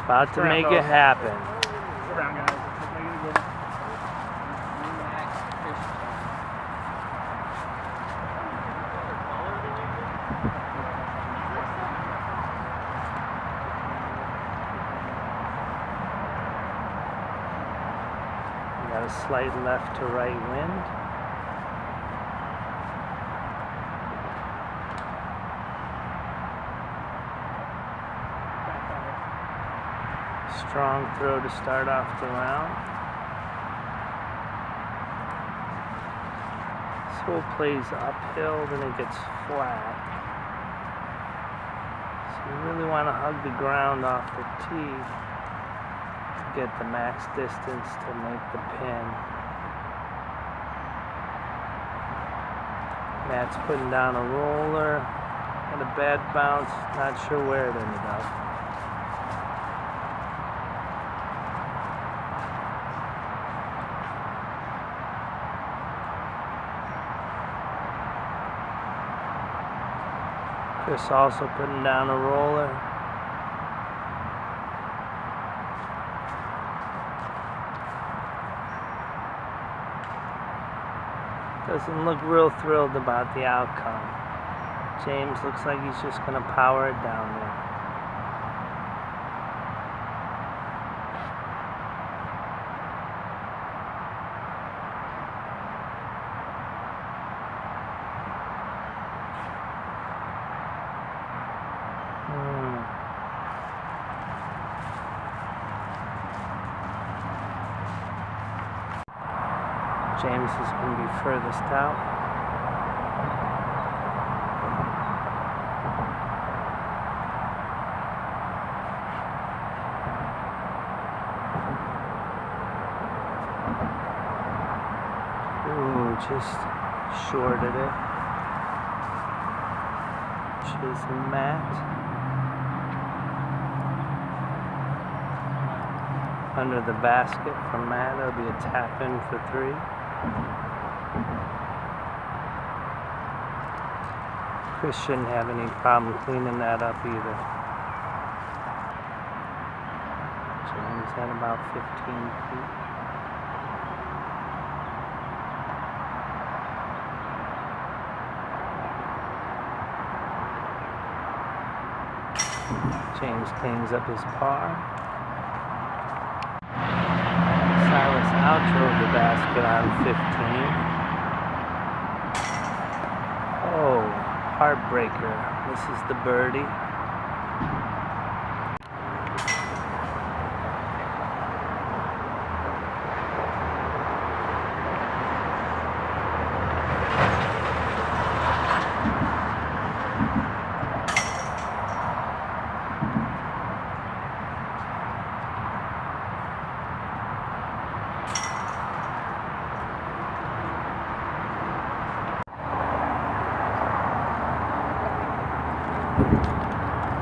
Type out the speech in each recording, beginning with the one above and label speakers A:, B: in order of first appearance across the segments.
A: About to make it happen.
B: Sit down, guys. Let's make it good.
A: We got a slight left to right wind. Strong throw to start off the round. This hole plays uphill, then it gets flat. So you really want to hug the ground off the tee to get the max distance to make the pin. Matt's putting down a roller. Had a bad bounce, not sure where it ended up. Chris also putting down a roller. Doesn't look real thrilled about the outcome. James looks like he's just going to power it down there. James is going to be furthest out. Ooh, just shorted it. Chasing Matt. Under the basket from Matt, that'll be a tap in for 3. Chris shouldn't have any problem cleaning that up either. James at about 15 feet. James cleans up his par. Silas outdrove the basket on 15. Oh, heartbreaker. This is the birdie.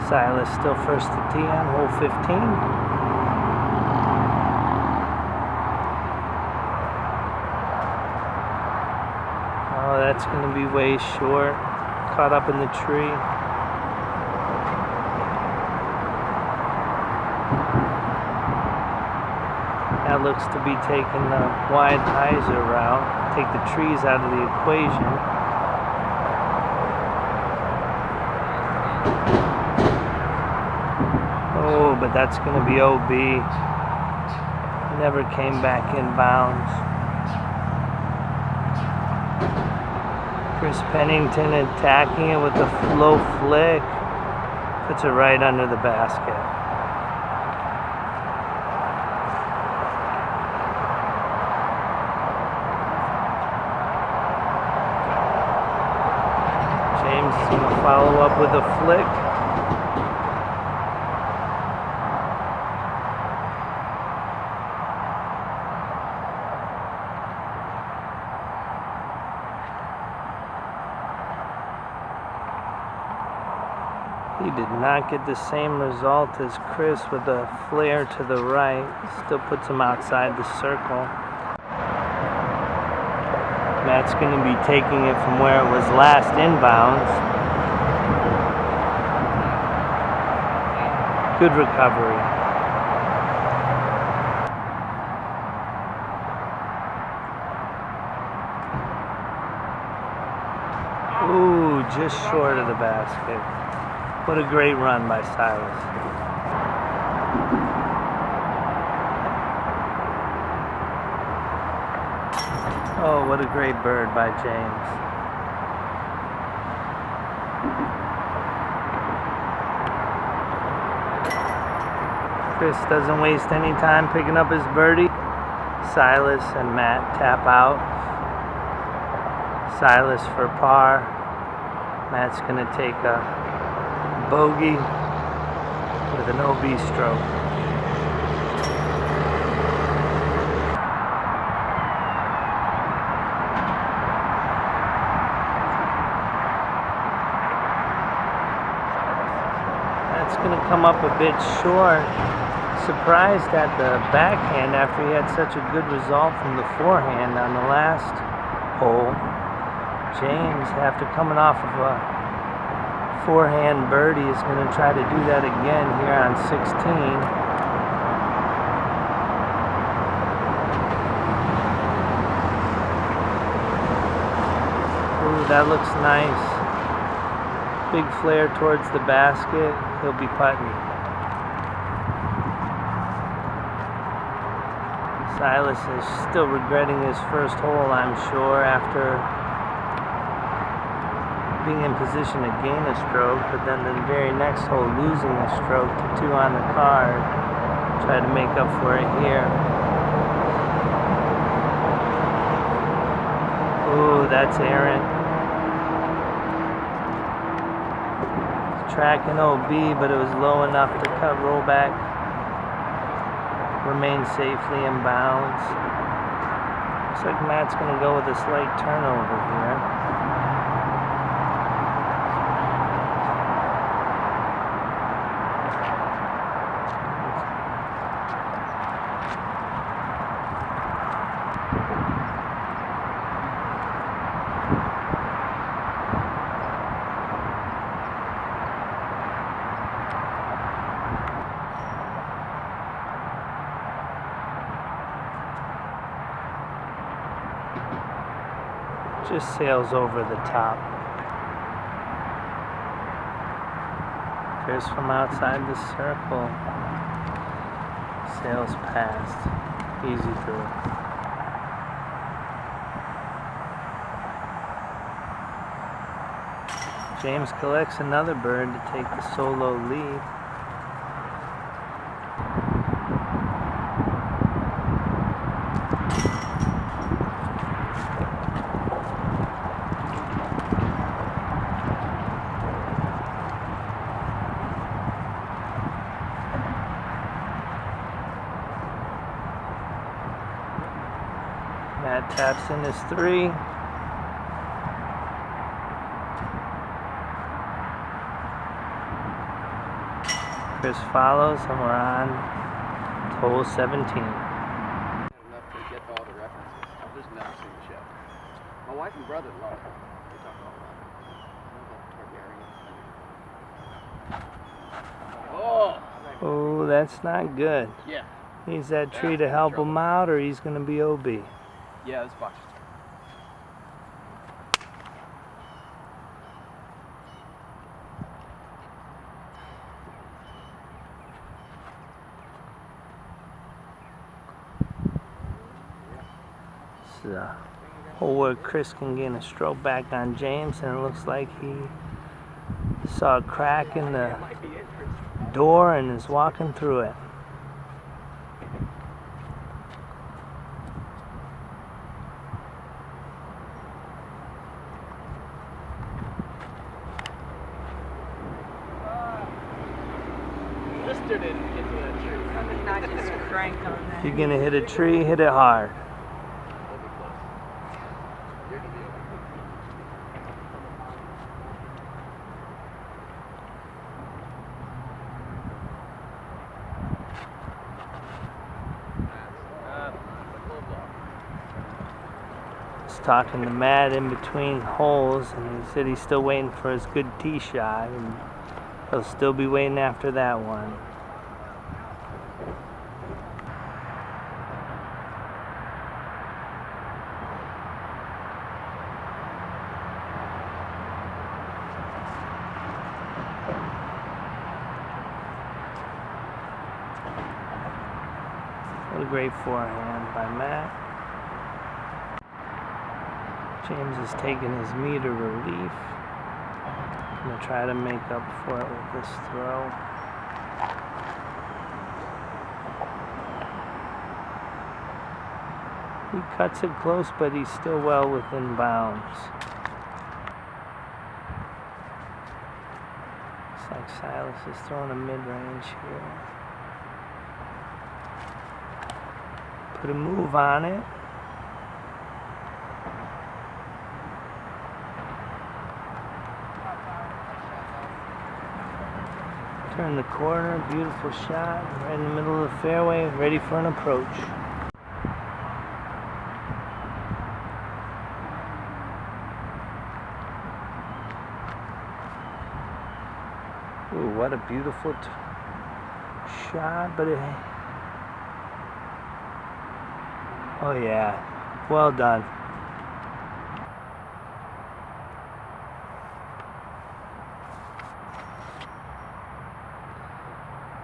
A: Silas still first to tee on hole 15. Oh, that's going to be way short. Caught up in the tree. That looks to be taking the wide hyzer route. Take the trees out of the equation. Oh, but that's going to be OB. Never came back in bounds. Chris Pennington attacking it with a low flick. Puts it right under the basket. James is going to follow up with a flick. He did not get the same result as Chris with a flare to the right. Still puts him outside the circle. Matt's going to be taking it from where it was last inbounds. Good recovery. just short of the basket. What a great run by Silas. Oh, what a great bird by James. Chris doesn't waste any time picking up his birdie. Silas and Matt tap out. Silas for par. Matt's going to take a bogey with an OB stroke. That's going to come up a bit short. Surprised at the backhand after he had such a good result from the forehand on the last hole. James, after coming off of a forehand birdie, is going to try to do that again here on 16. Ooh, that looks nice. Big flare towards the basket. He'll be putting. Silas is still regretting his first hole, I'm sure, after being in position to gain a stroke, but then the very next hole losing a stroke to 2 on the card. Try to make up for it here. Ooh, that's errant. Tracking OB, but it was low enough to cut rollback. Remain safely in bounds. Looks like Matt's going to go with a slight turnover here. Just sails over the top. Chris from outside the circle. Sails past. Easy through. James collects another bird to take the solo lead. Matt taps in his 3. Chris follows, and we're on to hole 17.
C: Enough to get all the references. I've just never seen the show. My wife and brother love it. They talk all about it. Oh!
A: Oh, that's not good.
C: Yeah.
A: Needs that tree to help him out, or he's going to be OB.
C: Yeah, this box.
A: This is a hole where Chris can gain a stroke back on James, and it looks like he saw a crack in the door and is walking through it.
C: Mister didn't get to that tree.
D: I would not just crank on that.
A: If you're going to hit a tree, hit it hard.
C: We'll be close. You're gonna be able to.
A: Just talking to Matt in between holes, and he said he's still waiting for his good tee shot, and he'll still be waiting after that one. What a great forehand by Matt. James is taking his meter relief. Gonna try to make up for it with this throw. He cuts it close, but he's still well within bounds. Looks like Silas is throwing a mid-range here. Put a move on it. Turn the corner, beautiful shot, right in the middle of the fairway, ready for an approach. Ooh, what a beautiful shot, but it... Oh yeah, well done.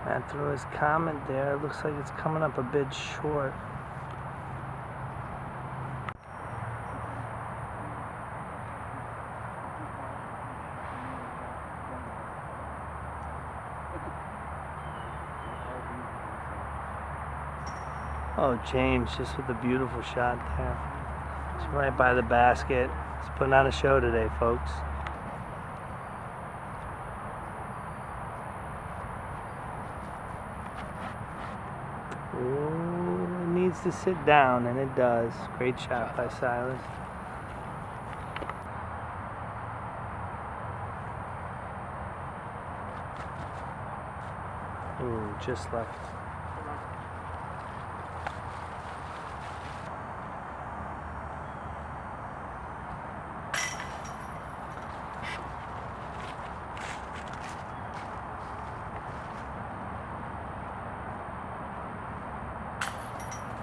A: Matt threw his comment there. It looks like it's coming up a bit short. Oh, James just with a beautiful shot there. It's right by the basket. He's putting on a show today, folks. Ooh, it needs to sit down, and it does. Great shot by Silas. Ooh, just left.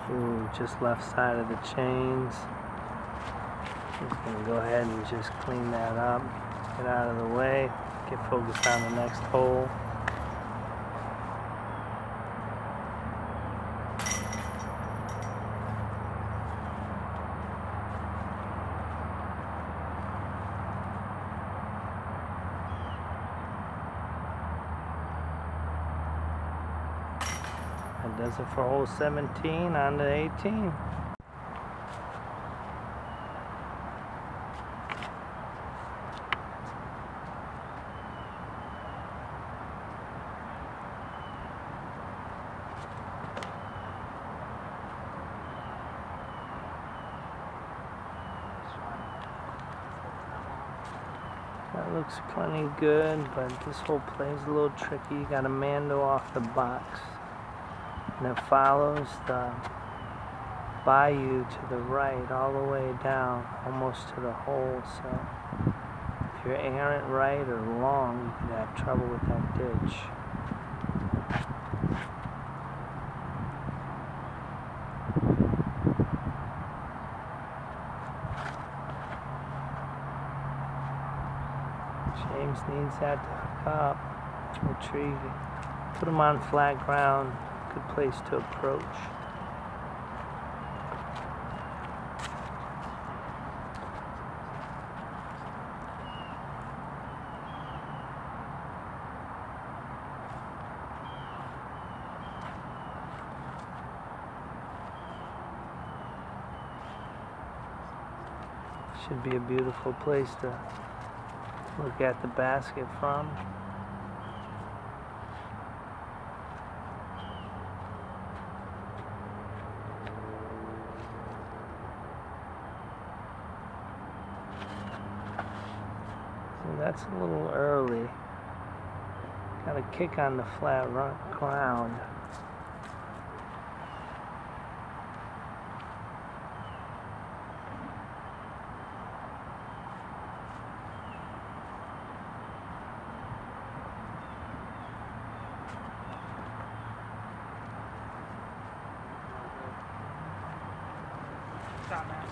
A: Ooh, just left side of the chains. Just gonna go ahead and just clean that up. Get out of the way. Get focused on the next hole. That does it for hole 17, on to 18. That looks plenty good, but this hole plays a little tricky. You got a Mando off the box. And it follows the bayou to the right all the way down, almost to the hole. So if you're errant right or long, you could have trouble with that ditch. James needs that to hook up. Retrieve it. Put him on flat ground. Good place to approach. Should be a beautiful place to look at the basket from. That's a little early. Got a kick on the flat ground.
B: Stop, man.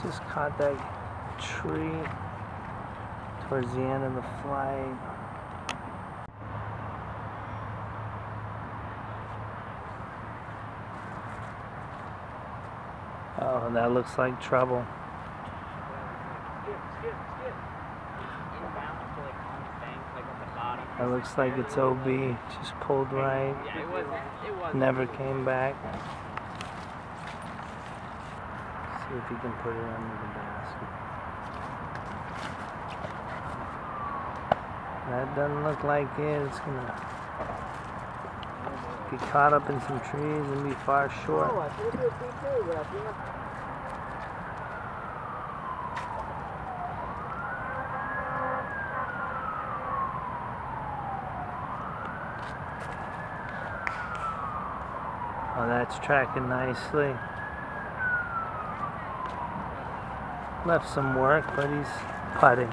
A: just caught that tree towards the end of the flight. Oh, that looks like trouble. That looks like it's OB. Just pulled right. Never came back. See if he can put it under the basket. That doesn't look like it. It's gonna get caught up in some trees and be far short. Oh, that's tracking nicely. Left some work, but he's putting.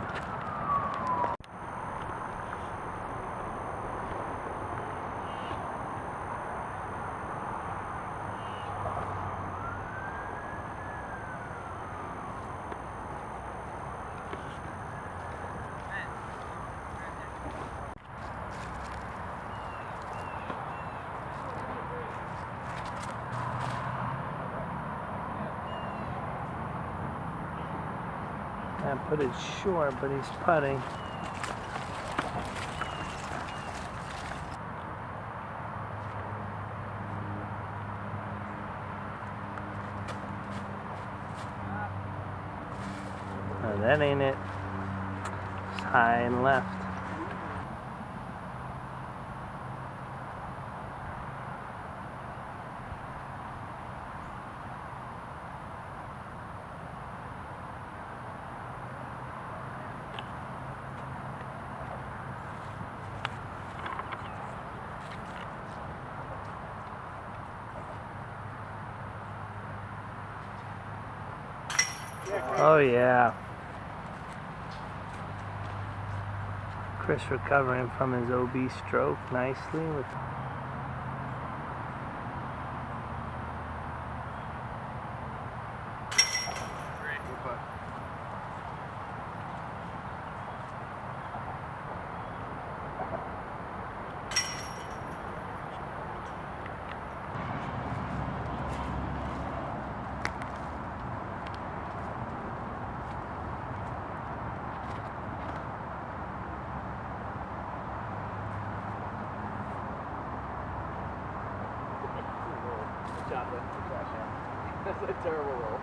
A: I put it short, but he's putting. Oh, that ain't it. It's high and left. Oh yeah. Chris recovering from his OB stroke nicely with
C: That's a terrible roll.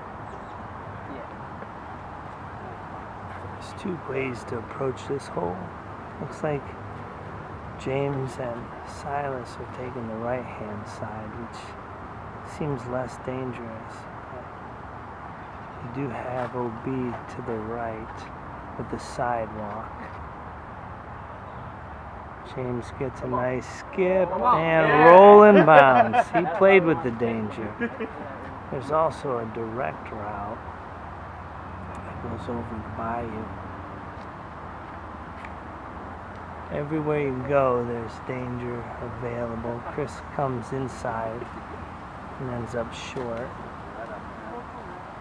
A: There's two ways to approach this hole. Looks like James and Silas are taking the right-hand side, which seems less dangerous. But you do have OB to the right with the sidewalk. James gets a nice skip and rolling bounds. He played with the danger. There's also a direct route that goes over the bayou. Everywhere you go, there's danger available. Chris comes inside and ends up short.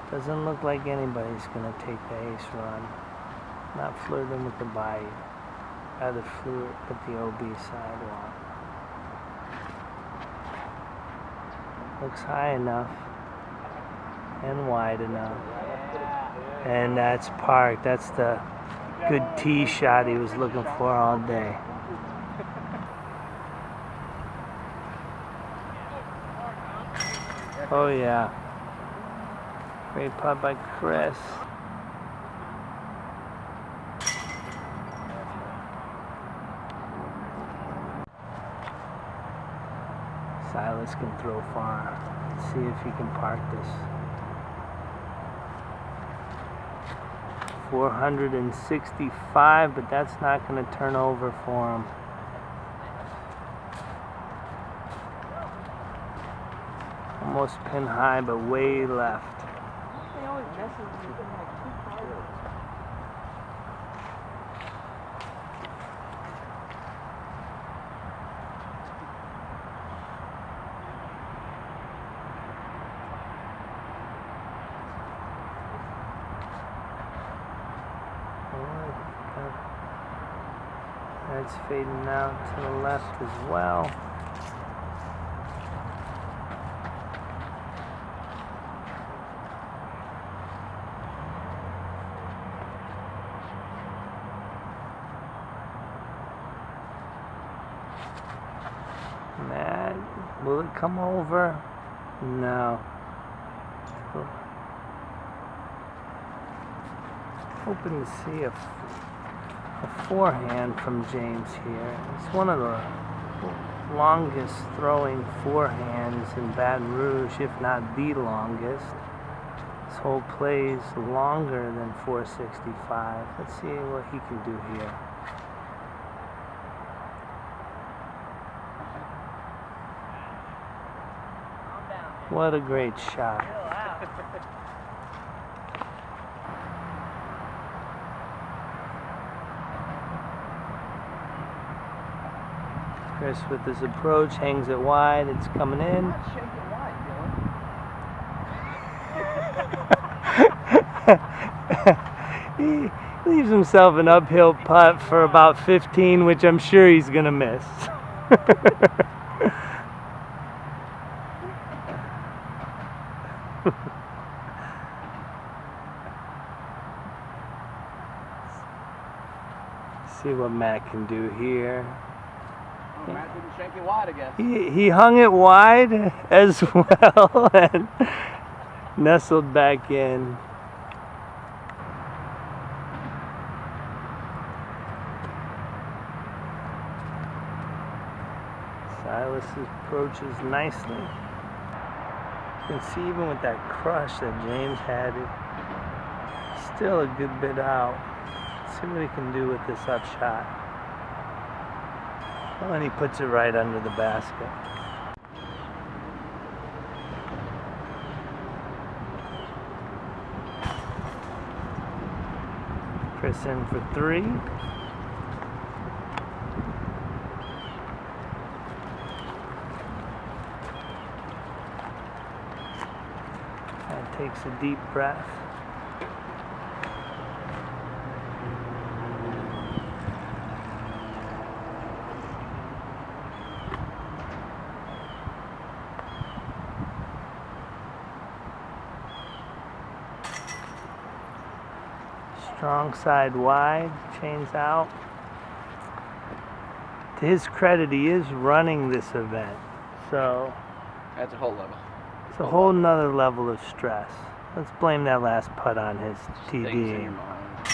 A: Doesn't look like anybody's going to take the ace run. Not flirting with the bayou. Rather flirt with the OB sidewalk. Looks high enough and wide enough. And that's parked. That's the good tee shot he was looking for all day. Oh yeah. Great putt by Chris. Silas can throw far. Let's see if he can park this. 465, but that's not going to turn over for him. Almost pin high, but way left.
D: He always messes with them like too hard.
A: That's fading out to the left as well. That, will it come over? No. Hoping to see a forehand from James here. It's one of the longest throwing forehands in Baton Rouge, if not the longest. This hole plays longer than 465. Let's see what he can do here. What a great shot. Chris with his approach, hangs it wide, it's coming in.
C: Not shake it wide,
A: He leaves himself an uphill putt for about 15, which I'm sure he's gonna miss. See what Matt can do here.
C: Oh, Matt didn't shake it wide, I guess.
A: He hung it wide as well and nestled back in. Silas approaches nicely. You can see even with that crush that James had, it's still a good bit out. Let's see what he can do with this upshot. Oh, and he puts it right under the basket. Chris in for 3. And takes a deep breath. Strong side wide, chains out. To his credit, he is running this event, so
C: That's a whole level.
A: it's a whole nother level of stress. Let's blame that last putt on his
C: Things in your
A: TD.
C: mind.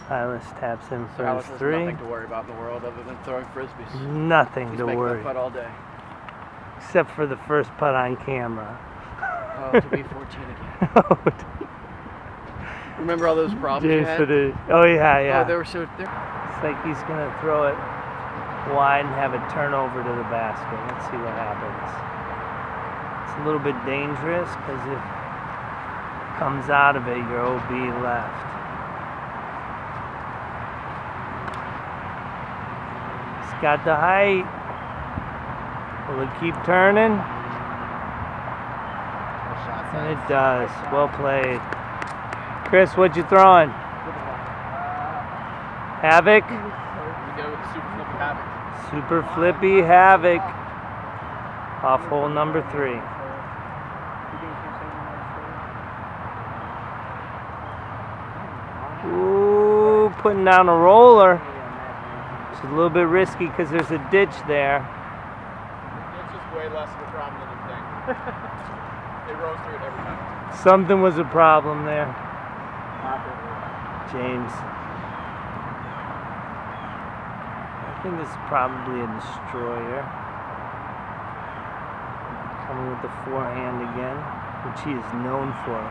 A: Silas taps in for
C: Silas
A: his
C: has
A: 3.
C: nothing to worry about in the world other than throwing frisbees.
A: Nothing
C: He's
A: to
C: making
A: worry,
C: a putt all day.
A: except for the first putt on camera.
C: Oh, to be 14 again. Remember all those problems you
A: James
C: had?
A: for the, oh yeah.
C: Oh, they were so.
A: It's like he's gonna throw it wide and have it turn over to the basket. Let's see what happens. It's a little bit dangerous because if it comes out of it, your OB left. It's got the height. Will it keep turning? And it does. Well played. Chris, what you throwing? Havoc?
C: We go with the super flippy havoc.
A: Super flippy havoc. Off hole number 3. Ooh, putting down a roller. It's a little bit risky because there's a ditch there.
B: It's just way less of a problem than you think. They rose through it every time.
A: Something was a problem there. James. I think this is probably a destroyer. Coming with the forehand again, which he is known for.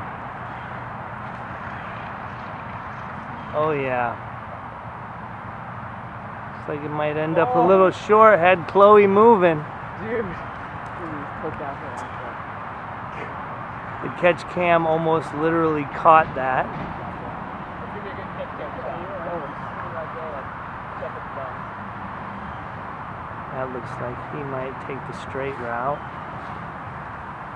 A: Oh yeah. Looks like it might end up a little short. Had Chloe moving.
D: Dude.
A: The catch cam almost literally caught that. That looks like he might take the straight route.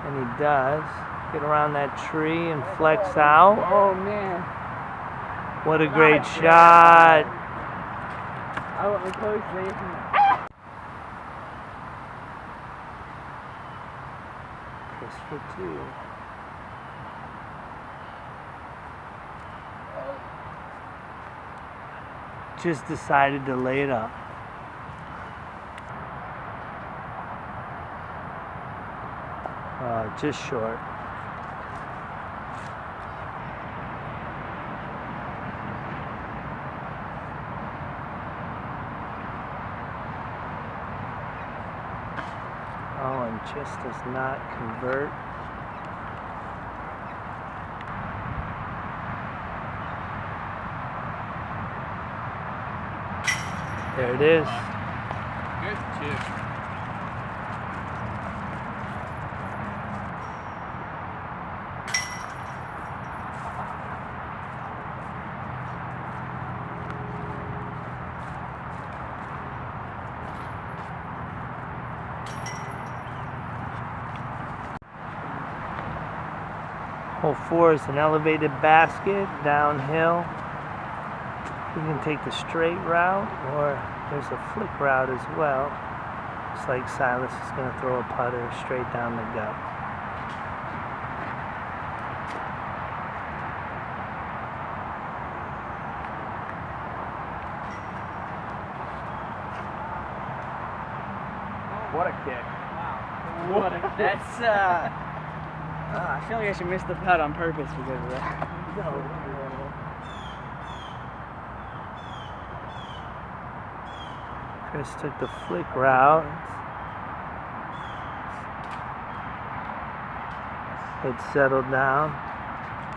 A: And he does. Get around that tree and flex out.
D: Oh man.
A: What a great shot.
C: I want my clothes racing.
A: Chris for 2. Just decided to lay it up. Just short. Oh, and just does not convert. There it is.
C: Good chip.
A: Hole 4 is an elevated basket downhill. You can take the straight route, or there's a flick route as well. Looks like Silas is going to throw a putter straight down the gut.
C: What a kick.
D: Wow.
C: What a kick.
D: That's, I feel like I should miss the putt on purpose because of that.
A: Chris took the flick route. It settled down.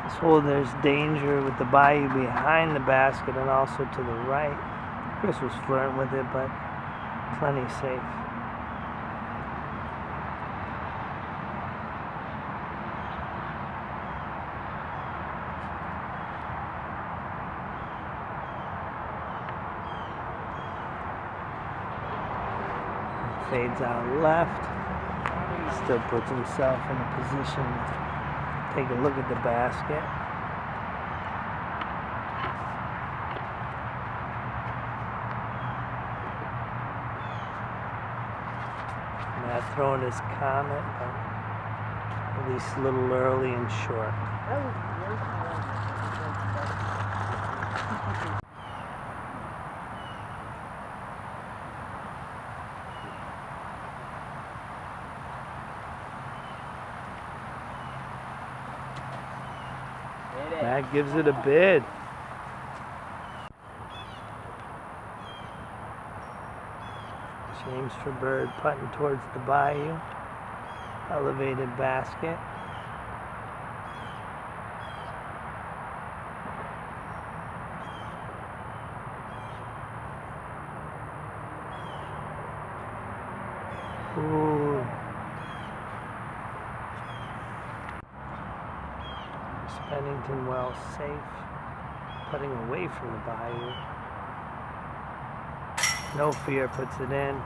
A: This hole, there's danger with the bayou behind the basket and also to the right. Chris was flirting with it, but plenty safe. Fades out left. Still puts himself in a position to take a look at the basket. Matt throwing his comment, but at least a little early and short. Matt gives it a bid. James for bird putting towards the bayou. Elevated basket. Ooh. Bennington well safe, putting away from the bayou. No fear puts it in.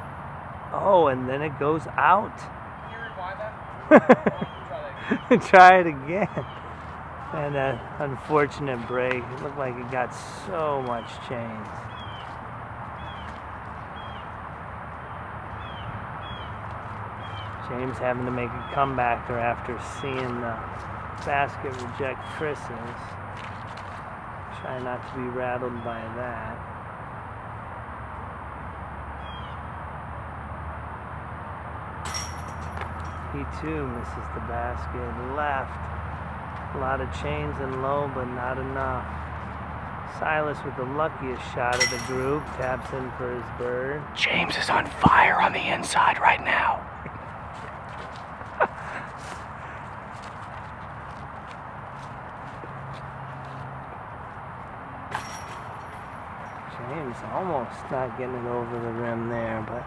A: Oh, and then it goes out.
B: Can you rewind that?
A: Try it again. And an unfortunate break. It looked like it got so much change. James having to make a comebacker after seeing the basket reject Chris's. Try not to be rattled by that. He too misses the basket left. A lot of chains and low, but not enough. Silas with the luckiest shot of the group, taps in for his bird.
C: James is on fire on the inside right now.
A: James almost not getting it over the rim there, but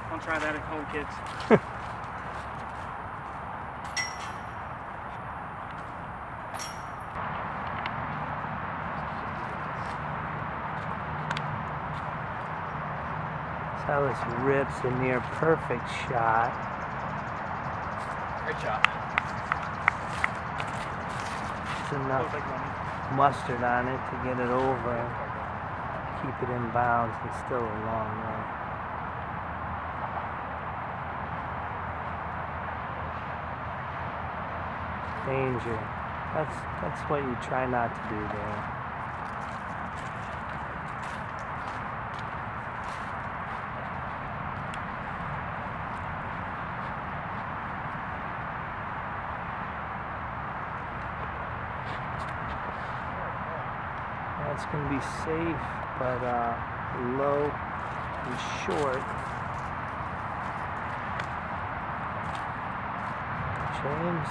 D: Don't try that at home, kids.
A: Silas rips a near perfect shot.
C: Great shot.
A: It's enough mustard on it to get it over. keep it in bounds and still a long way. Danger. That's what you try not to do there. That's going to be safe, but low and short. James,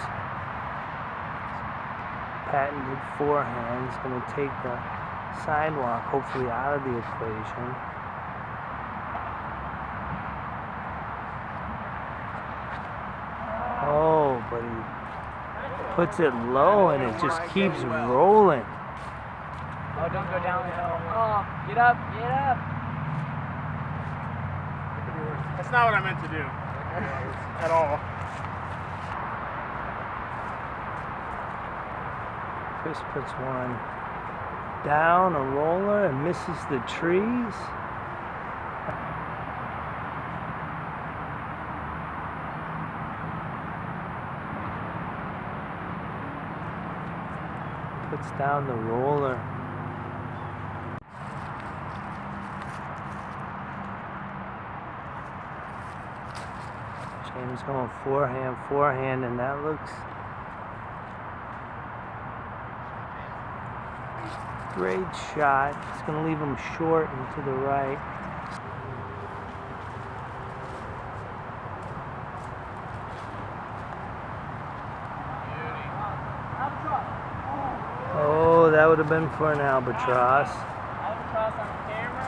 A: patented forehand, is going to take the sidewalk hopefully out of the equation. Oh, but he puts it low and it just keeps rolling.
D: Oh, don't go down the hill. Oh, get up, get up.
B: That's not what I meant to do. At all.
A: Chris puts one down, a roller, and misses the trees. Puts down the roller. James going forehand, and that looks great shot. It's going to leave him short and to the right. Oh, that would have been for an albatross.
D: Albatross on the camera.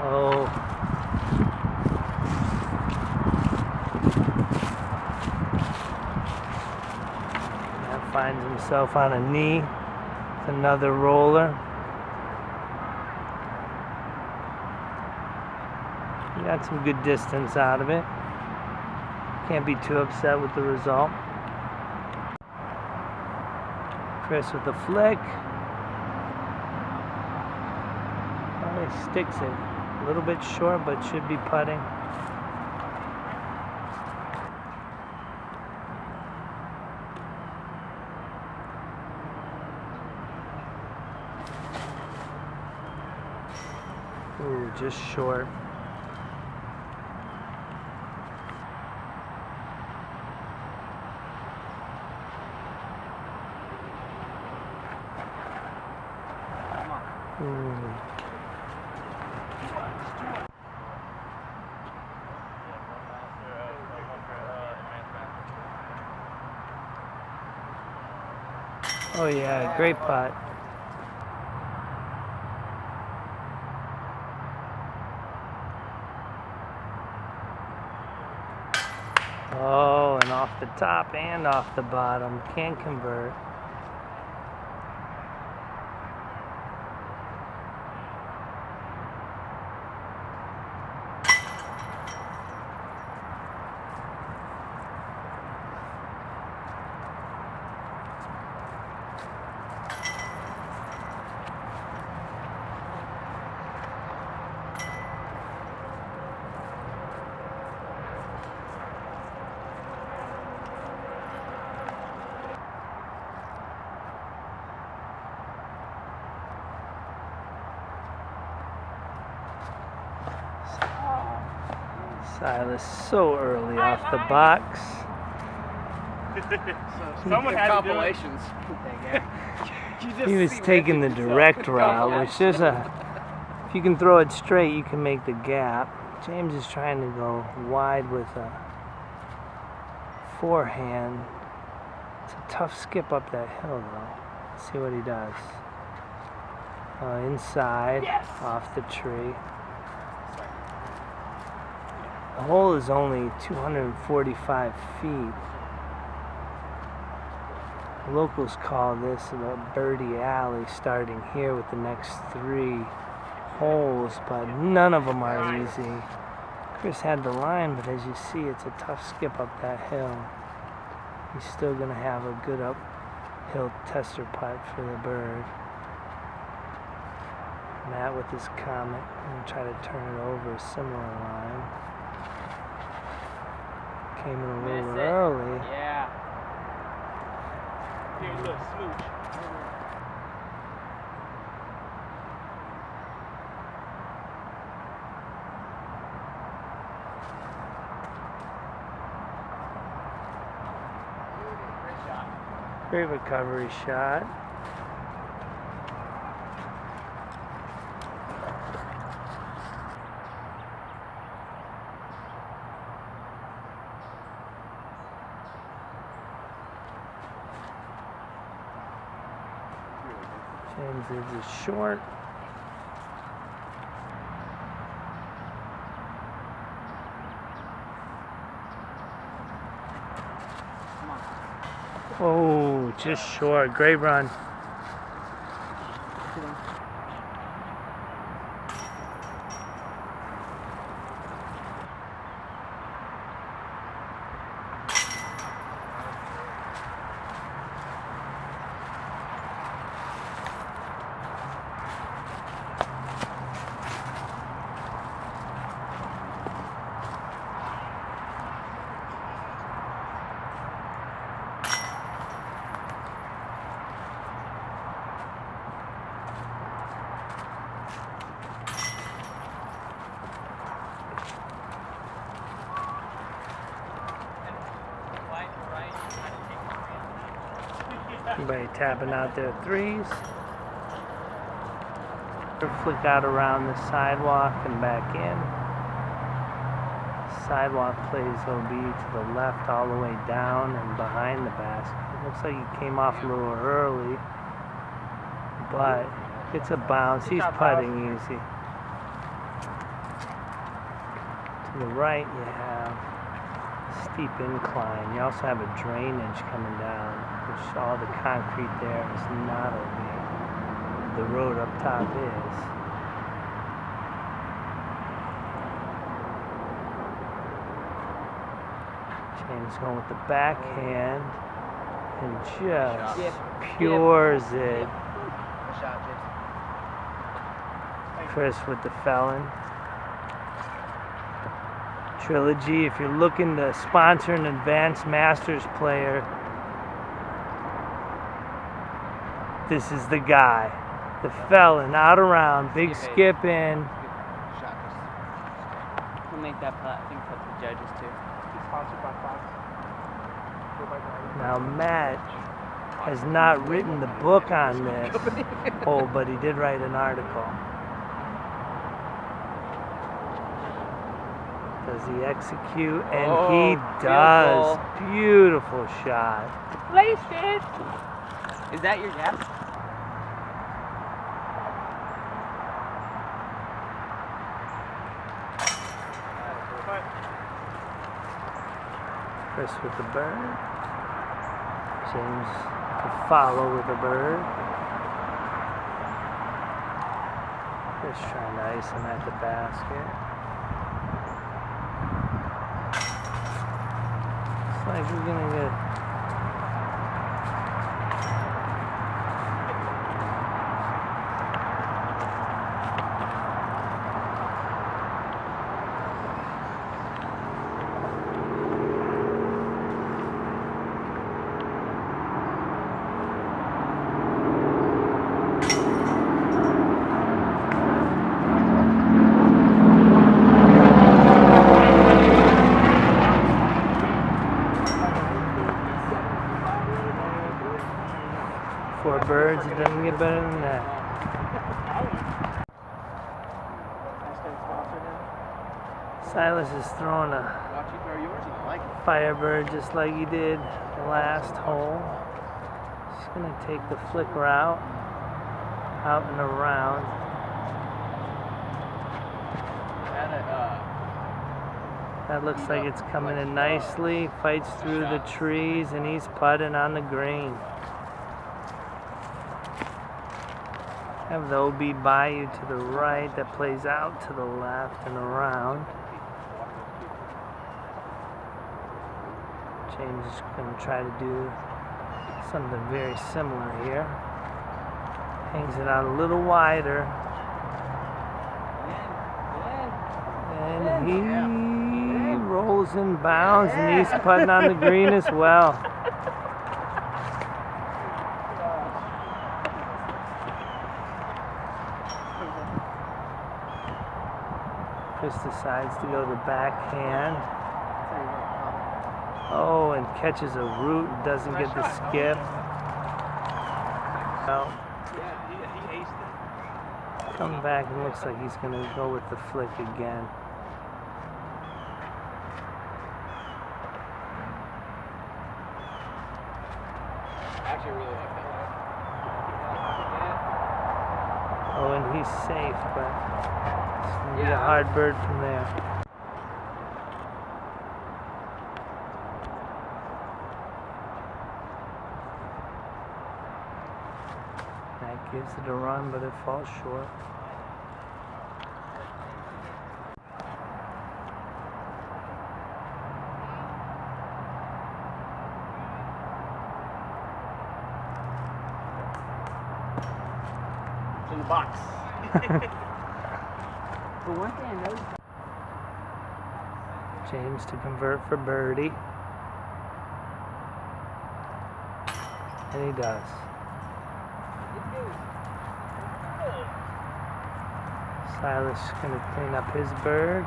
A: Oh. That finds himself on a knee with another roller. He got some good distance out of it. Can't be too upset with the result. Chris with the flick. Oh, he sticks it. A little bit short, but should be putting. Ooh, just short. Ooh. Oh yeah, great putt. Oh, and off the top and off the bottom. Can't convert. Silas so early off the box.
B: Someone had
C: compilations.
A: He was taking the direct route, which is if you can throw it straight, you can make the gap. James is trying to go wide with a forehand. It's a tough skip up that hill, though. Let's see what he does. Inside, off the tree. The hole is only 245 feet. The locals call this a birdie alley, starting here with the next 3 holes, but none of them are easy. Chris had the line, but as you see, it's a tough skip up that hill. He's still going to have a good He'll tester putt for the bird. Matt with his Comet and try to turn it over a similar line. Came in a little early.
D: Yeah.
B: Here, look, smooch.
A: Great recovery shot. James is short. Oh, just short. Great run. Everybody tapping out their threes. Flick out around the sidewalk and back in. Sidewalk plays OB to the left all the way down and behind the basket. Looks like he came off a little early, but it's a bounce. He's putting easy. To the right you have steep incline. You also have a drainage coming down, which all the concrete there is not OB. The road up top is. James going with the backhand and just pures it. Chris with the felon. Trilogy, if you're looking to sponsor an advanced masters player, this is the guy. The felon, out around, big skip in.
D: We'll make that putt. I think that's the judges too.
B: Sponsored by Fox.
A: Now Matt has not written the book on this hole, but he did write an article. Does he execute? And he does. Beautiful shot.
D: Placed it. Is that your gap?
A: Chris with the bird. James to follow with the bird. Chris trying to ice him at the basket. Looks like we're gonna get four birds. It doesn't get better than that. Silas is throwing a
C: Watch you throw yours, you like it.
A: Firebird just like he did the last hole. Just gonna take the flick route out and around. That looks like it's coming in nicely. Fights through the trees and he's putting on the green. Have the OB Bayou to the right that plays out to the left and around. James is going to try to do Something very similar here. Hangs it out a little wider. And he rolls and bounds, and he's putting on the green as well. Chris decides to go the backhand. Oh, and catches a root, doesn't get the skip. Well,
C: he aced it.
A: come back and looks like he's going to go with the flick again.
C: I actually really like that one.
A: Oh, and he's safe, but it's going to be a hard bird from there. That gives it a run, but it falls short.
C: It's in the box.
D: But one thing I noticed.
A: James to convert for birdie. And he does. Silas is going to clean up his bird.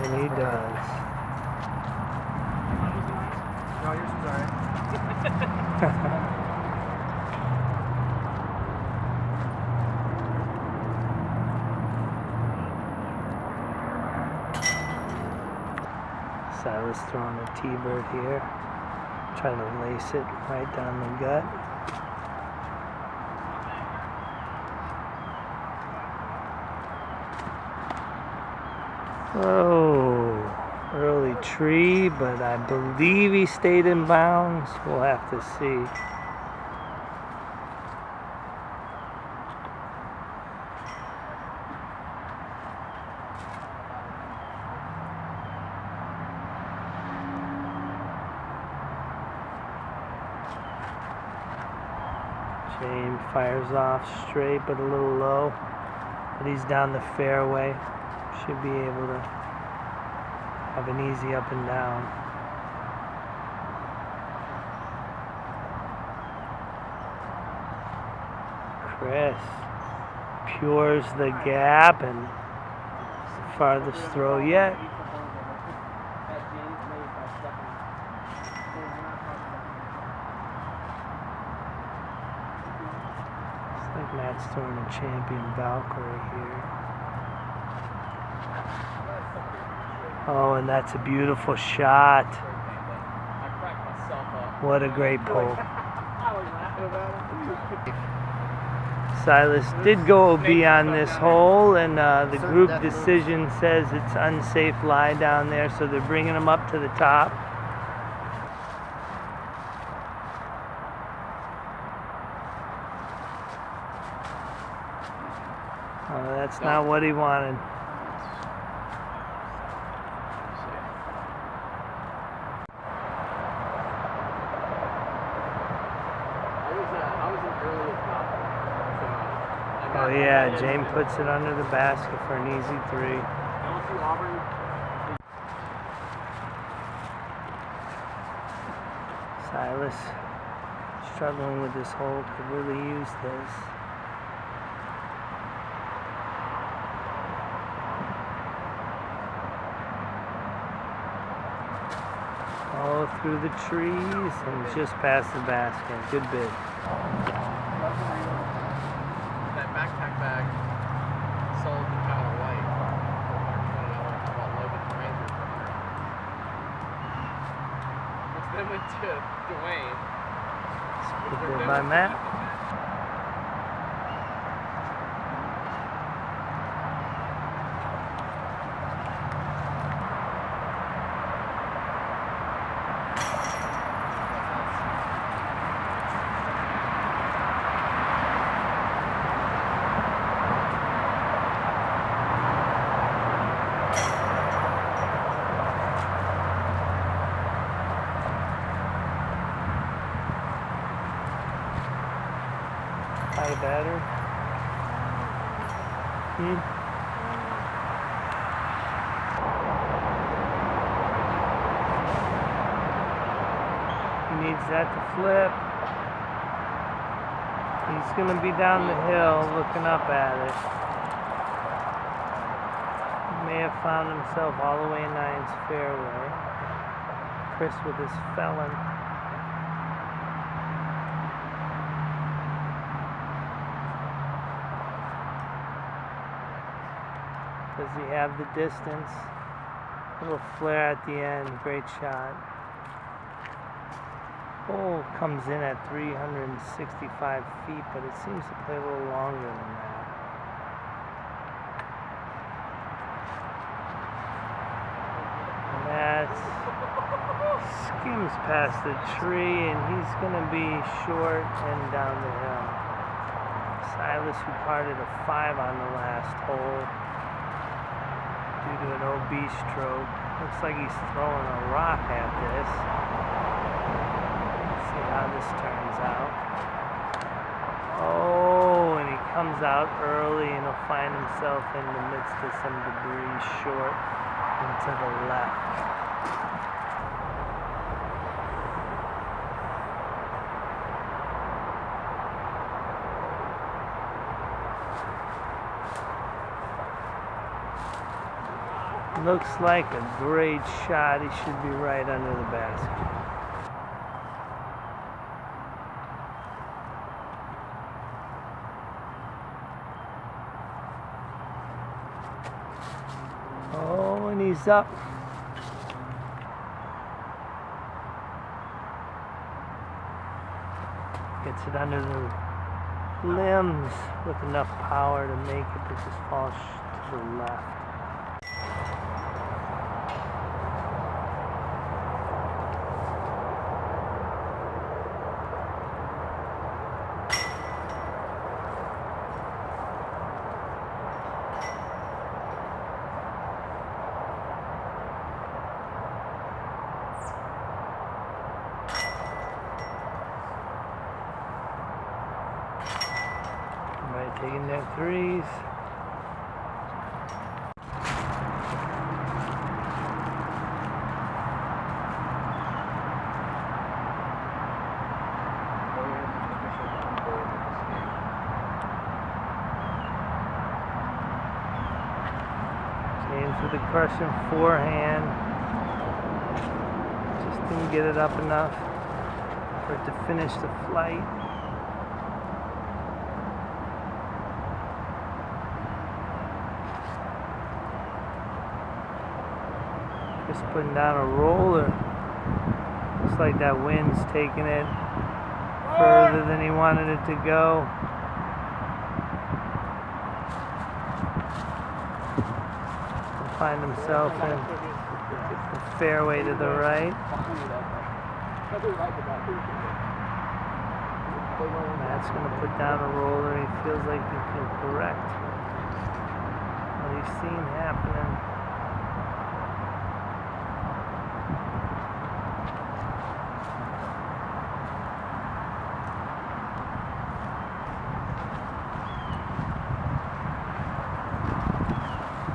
A: And he does.
B: No, yours was alright.
A: Silas throwing a T-bird here. Trying to lace it right down the gut. Oh, early tree, but I believe he stayed in bounds. We'll have to see. James fires off straight but a little low, but he's down the fairway. Should be able to have an easy up and down. Chris pures the gap, and it's the farthest throw yet. Looks like Matt's throwing a champion Valkyrie here. Oh, and that's a beautiful shot.
C: I cracked myself up.
A: What a great pull. Silas did go OB on this hole, and the group decision says it's unsafe lie down there, so they're bringing him up to the top. Oh, that's not what he wanted.
C: I was an early adopter, so I got
A: Oh yeah, James puts it under the basket for an easy three.
C: LSU Auburn.
A: Silas struggling with this hole, could really use this. Oh, through the trees and just past the basket. Good bid.
C: That backpack bag sold to Tyler White for $120 while Logan Ranger for $100. Which then went to Dwayne.
A: Good bid by Matt. better. He needs that to flip. He's going to be down the hill looking up at it. He may have found himself all the way in 9's fairway. Chris with his felon. Does he have the distance? Little flare at the end. Great shot. Hole comes in at 365 feet, but it seems to play a little longer than that. And that skims past the tree, and he's going to be short and down the hill. Silas, who parted a 5 on the last hole due to an OB stroke. Looks like he's throwing a rock at this. How this turns out. Oh, and he comes out early and he'll find himself in the midst of some debris short and to the left. Looks like a great shot. He should be right under the basket. Oh, and he's up. Gets it under the limbs with enough power to make it, but just falls to the left. Taking their threes. James with a crushing forehand. Just didn't get it up enough for it to finish the flight. Just putting down a roller. Looks like that wind's taking it further than he wanted it to go. He'll find himself in the fairway to the right. Matt's going to put down a roller. He feels like he can correct what he's seen happening.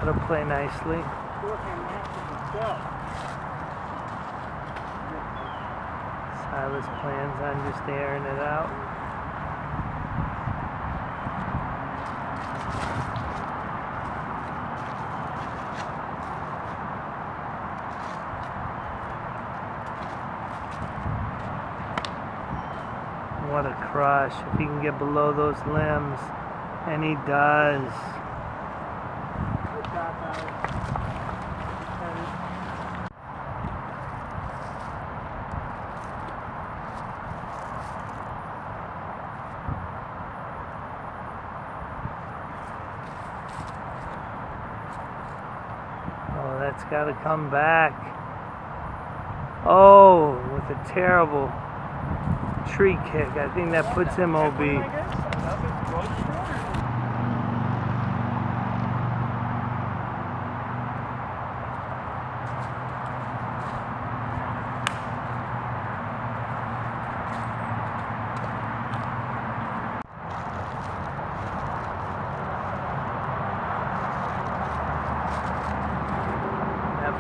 A: It'll play nicely. Silas plans on just airing it out. What a crush. If he can get below those limbs, and he does. Oh, that's got to come back. Oh, with a terrible tree kick. I think that puts him OB.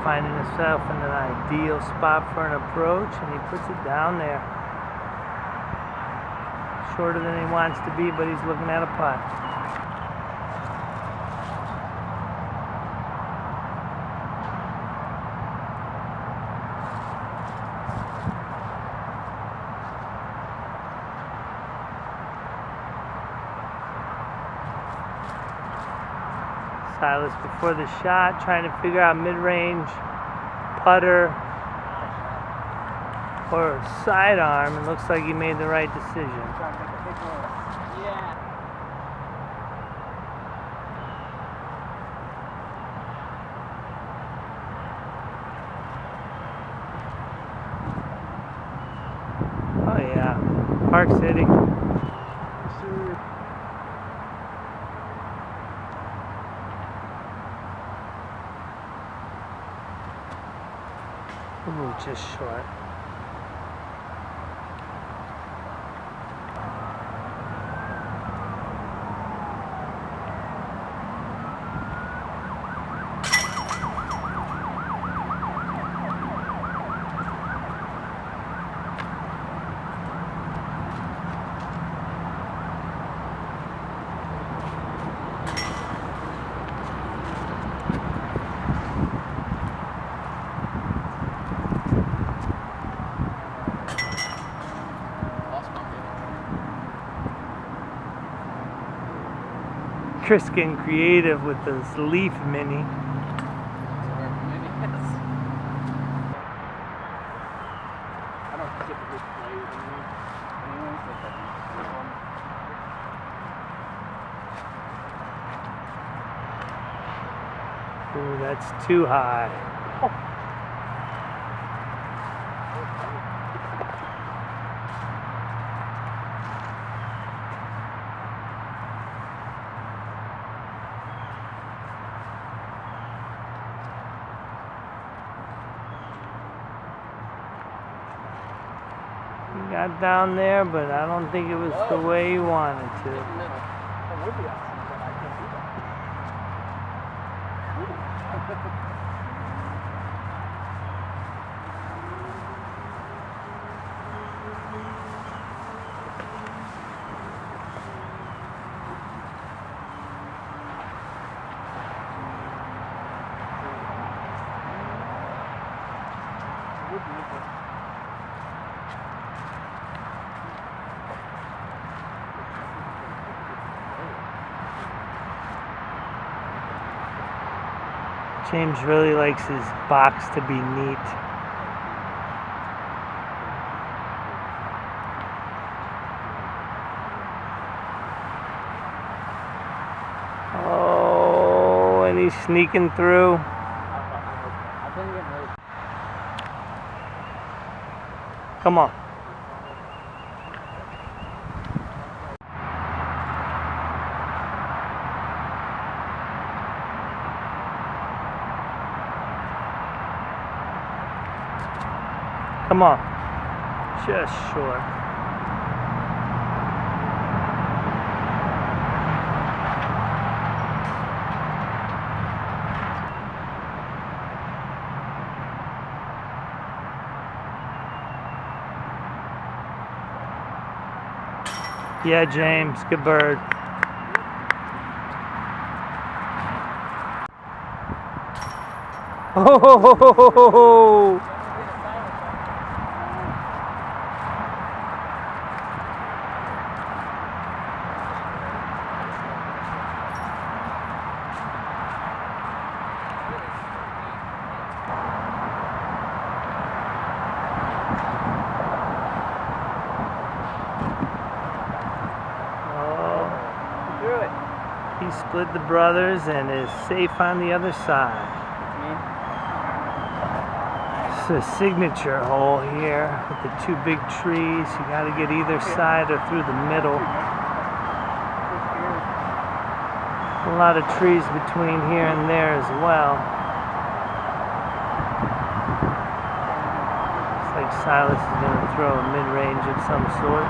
A: finding himself in an ideal spot for an approach, and he puts it down there. Shorter than he wants to be, but he's looking at a putt. Silas before the shot, trying to figure out mid-range putter or sidearm, and looks like he made the right decision.
D: Yeah.
A: Oh yeah, Park City. Ooh, just short. Chris getting creative with this Leaf Mini. Ooh, that's too high. He got down there, but I don't think it was the way he wanted to.
C: That would be awesome, but I can't do that.
A: James really likes his box to be neat. Oh, and he's sneaking through.
D: I couldn't get hurt.
A: Come on. Come on. Just short. Yeah, James, good bird. Oh! He split the brothers and is safe on the other side. It's a signature hole here with the two big trees. You got to get either side or through the middle. A lot of trees between here and there as well. Looks like Silas is going to throw a mid-range of some sort.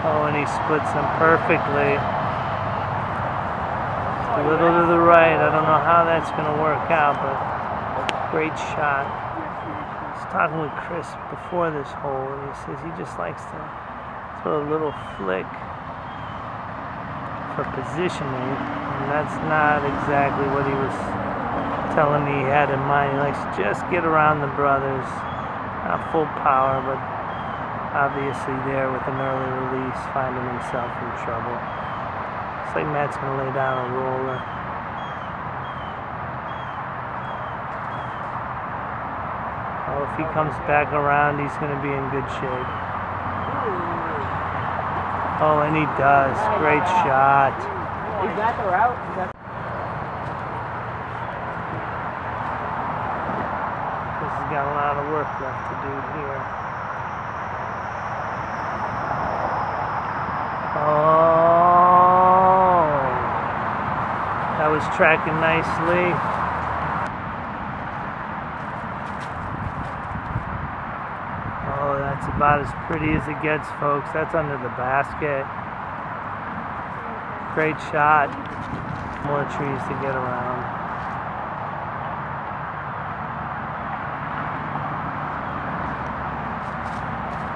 A: Oh, and he splits them perfectly. A little to the right. I don't know how that's going to work out, but great shot. I was talking with Chris before this hole, and he says he just likes to throw a little flick for positioning, and that's not exactly what he was telling me he had in mind. He likes to just get around the brothers, not full power, but obviously there with an early release, finding himself in trouble. Looks like Matt's going to lay down a roller. Oh, if he comes back around, he's going to be in good shape. Oh, and he does. Great shot.
D: Is that the route?
A: This has got a lot of work left to do here. Oh, that was tracking nicely. Oh, that's about as pretty as it gets, folks. That's under the basket. Great shot. More trees to get around.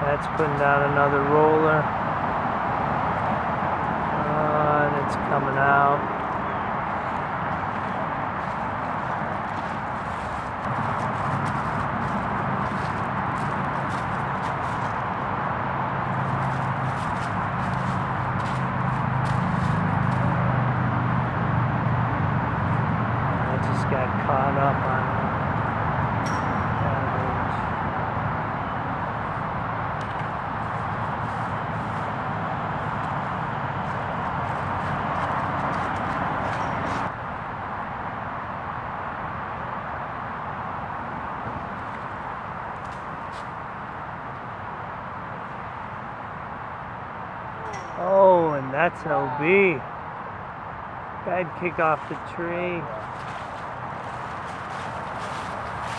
A: That's putting down another roller. And it's coming out. I just got caught up on average. Oh, and that's OB. Bad kick off the tree.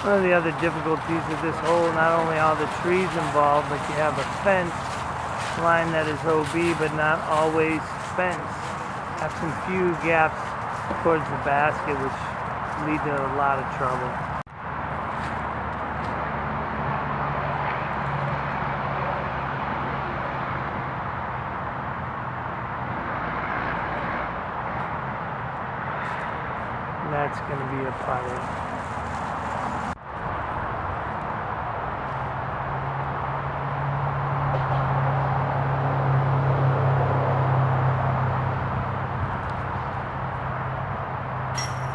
A: One of the other difficulties of this hole, not only all the trees involved, but you have a fence line that is OB, but not always fence. Have some few gaps towards the basket, which lead to a lot of trouble. And that's going to be a putter.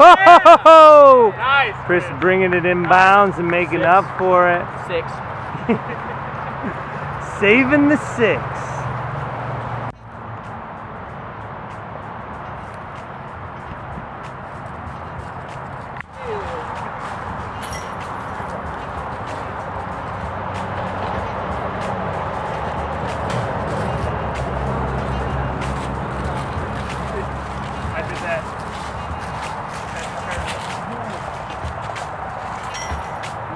A: Oh!
B: Nice.
A: Chris bringing it inbounds and making up for it.
C: 6.
A: Saving the 6.
B: I did that.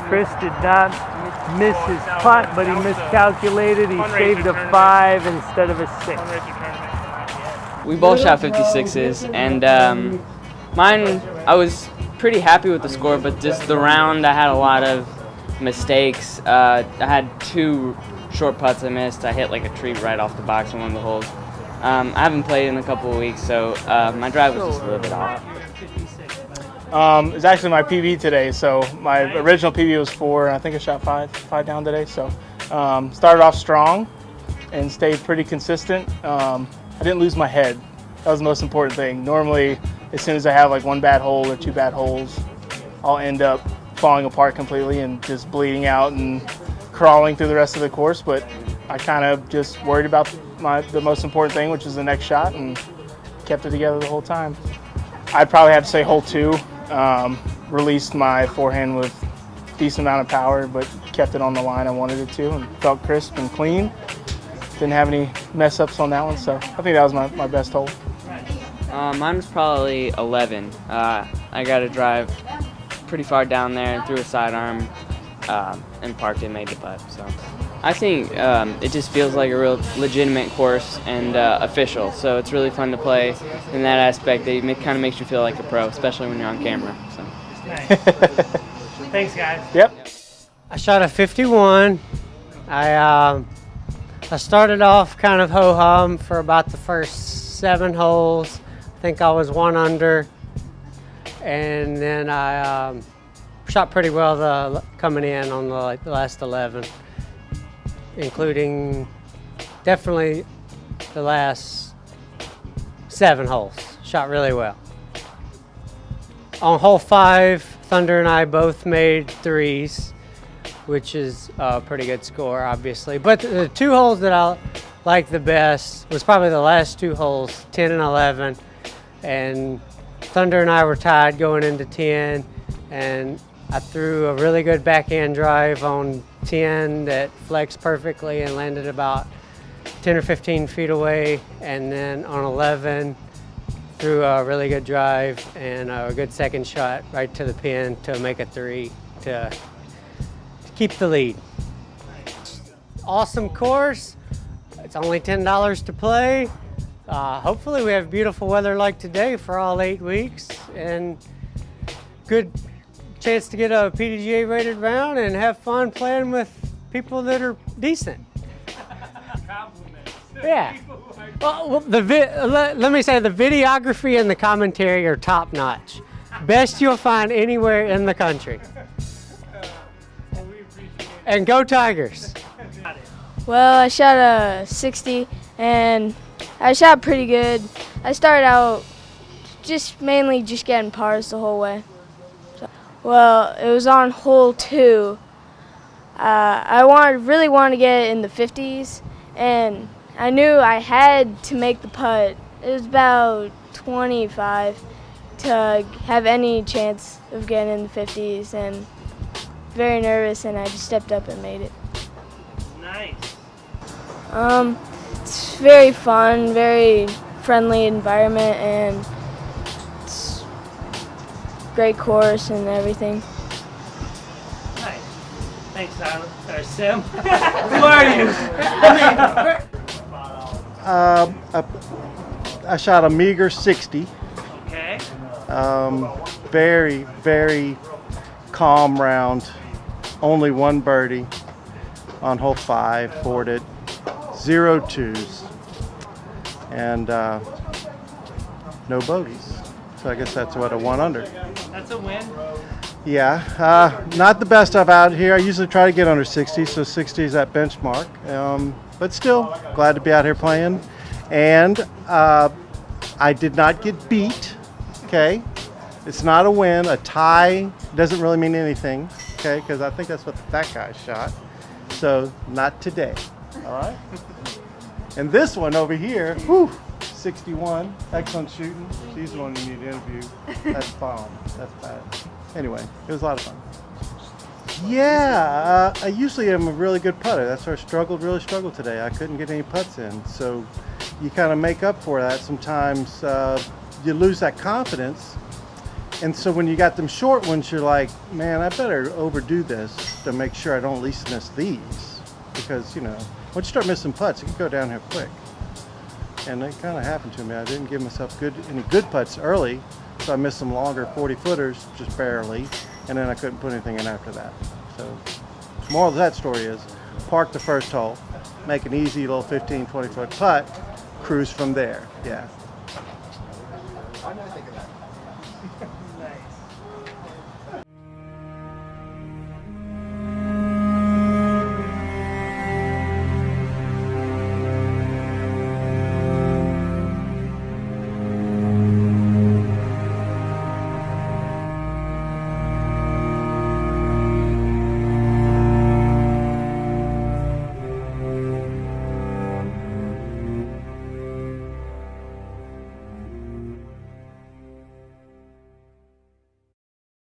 A: Chris did not miss his putt, but he miscalculated. He saved a 5 instead of a 6.
D: We both shot 56s, and mine, I was pretty happy with the score, but just the round, I had a lot of mistakes. I had 2 short putts I missed. I hit like a tree right off the box on one of the holes. I haven't played in a couple of weeks, so my drive was just a little bit off.
E: It's actually my PB today, so my original PB was 4, and I think I shot 5 down today. So started off strong and stayed pretty consistent. I didn't lose my head. That was the most important thing. Normally, as soon as I have like 1 bad hole or 2 bad holes, I'll end up falling apart completely and just bleeding out and crawling through the rest of the course. But I kind of just worried about the most important thing, which is the next shot, and kept it together the whole time. I'd probably have to say hole 2. Released my forehand with a decent amount of power, but kept it on the line I wanted it to, and felt crisp and clean. Didn't have any mess ups on that one, so I think that was my best hole.
D: Mine was probably 11. I got to drive pretty far down there and threw a sidearm and parked and made the putt. So. I think it just feels like a real legitimate course and official. So it's really fun to play in that aspect. It kind of makes you feel like a pro, especially when you're on camera. So.
A: Nice. Thanks, guys.
E: Yep.
F: I shot a 51. I started off kind of ho-hum for about the first 7 holes. I think I was 1 under, and then I shot pretty well coming in on the last 11, including definitely the last 7 holes. Shot really well. On hole 5, Thunder and I both made 3s, which is a pretty good score, obviously. But the 2 holes that I liked the best was probably the last 2 holes, 10 and 11. And Thunder and I were tied going into 10, and I threw a really good backhand drive on 10 that flexed perfectly and landed about 10 or 15 feet away. And then on 11, threw a really good drive and a good second shot right to the pin to make a 3 to keep the lead. Awesome course. It's only $10 to play. Hopefully we have beautiful weather like today for all 8 weeks, and good chance to get a PDGA rated round and have fun playing with people that are decent. Yeah. Well, let me say the videography and the commentary are top notch. Best you'll find anywhere in the country. And go Tigers.
G: Well, I shot a 60 and I shot pretty good. I started out mainly getting pars the whole way. Well, it was on hole 2. I really wanted to get it in the 50s, and I knew I had to make the putt. It was about 25 to have any chance of getting in the 50s, and very nervous, and I just stepped up and made it.
A: Nice.
G: It's very fun, very friendly environment, and it's great course and everything.
A: Nice. Thanks, Simon. Or Sim. Who are you?
H: I shot a meager 60.
A: Okay.
H: Very, very calm round. Only 1 birdie on hole 5, forded. 0 twos. And no bogeys. So I guess that's what, a 1 under.
A: That's a win.
H: Yeah, not the best of out here. I usually try to get under 60, so 60 is that benchmark. But still, glad to be out here playing. And I did not get beat, okay? It's not a win. A tie doesn't really mean anything, okay? Because I think that's what that guy shot. So, not today, all right? And this one over here, whew, 61, excellent shooting. She's the one you need to interview. That's bomb. That's bad. Anyway, it was a lot of fun. Yeah, I usually am a really good putter. That's where I really struggled today. I couldn't get any putts in. So you kind of make up for that. Sometimes you lose that confidence. And so when you got them short ones, you're like, man, I better overdo this to make sure I don't at least miss these. Because, you know, once you start missing putts, it can go down here quick. And it kind of happened to me. I didn't give myself any good putts early, so I missed some longer 40-footers, just barely, and then I couldn't put anything in after that. So, moral of that story is, park the first hole, make an easy little 15, 20-foot putt, cruise from there. Yeah.